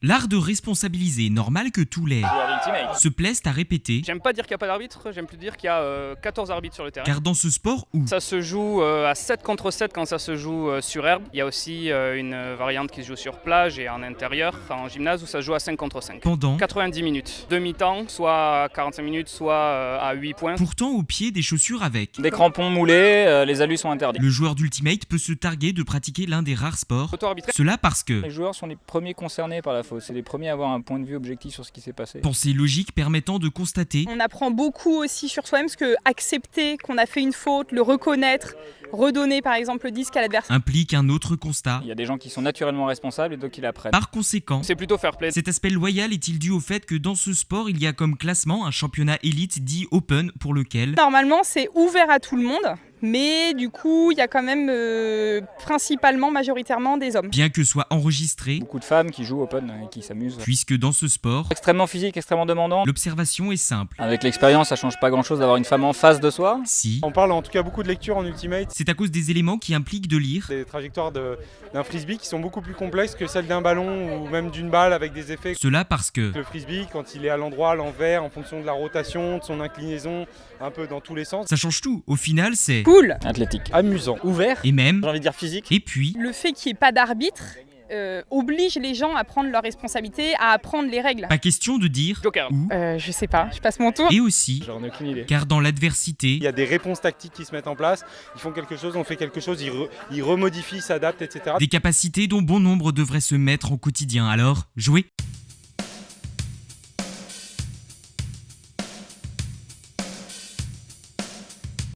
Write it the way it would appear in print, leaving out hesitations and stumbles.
L'art de responsabiliser, normal que tous les Joueur d'Ultimate. se plaisent à répéter, J'aime pas dire qu'il n'y a pas d'arbitre, j'aime plus dire qu'il y a 14 arbitres sur le terrain. car dans ce sport où Ça se joue à 7 contre 7 quand ça se joue sur herbe. Il y a aussi une variante qui se joue sur plage et en intérieur, en gymnase, où ça se joue à 5 contre 5. pendant, 90 minutes. Demi-temps, soit à 45 minutes, soit à 8 points. pourtant au pied des chaussures avec. Des crampons moulés, les alus sont interdits. Le joueur d'Ultimate peut se targuer de pratiquer l'un des rares sports. Auto-arbitré. Cela parce que Les joueurs sont les premiers concernés par la faute, c'est les premiers à avoir un point de vue objectif sur ce qui s'est passé. pensée logique permettant de constater On apprend beaucoup aussi sur soi-même, parce que accepter qu'on a fait une faute, le reconnaître, redonner par exemple le disque à l'adversaire. implique un autre constat. Il y a des gens qui sont naturellement responsables et d'autres qui l'apprennent. Par conséquent, C'est plutôt fair play. cet aspect loyal est-il dû au fait que dans ce sport, il y a comme classement un championnat élite dit Open pour lequel Normalement, c'est ouvert à tout le monde, mais du coup, il y a quand même principalement, majoritairement des hommes. bien que soit enregistré, Beaucoup de femmes qui jouent open et qui s'amusent. puisque dans ce sport, Extrêmement physique, extrêmement demandant. l'observation est simple. Avec l'expérience, ça change pas grand chose d'avoir une femme en face de soi. Si, On parle en tout cas beaucoup de lecture en Ultimate, c'est à cause des éléments qui impliquent de lire, des trajectoires d'un frisbee qui sont beaucoup plus complexes que celles d'un ballon ou même d'une balle avec des effets. cela parce que Le frisbee, quand il est à l'endroit, à l'envers, en fonction de la rotation, de son inclinaison, un peu dans tous les sens, ça change tout. Au final, c'est Cool. Athlétique. amusant. Ouvert, et même, j'ai envie de dire physique. et puis, Le fait qu'il n'y ait pas d'arbitre oblige les gens à prendre leurs responsabilités, à apprendre les règles. pas question de dire Joker. ou, Je sais pas, je passe mon tour. et aussi, J'en ai aucune idée. car dans l'adversité, Il y a des réponses tactiques qui se mettent en place, ils font quelque chose, on fait quelque chose, ils remodifient, s'adaptent, etc. des capacités dont bon nombre devraient se mettre au quotidien. Alors, jouez!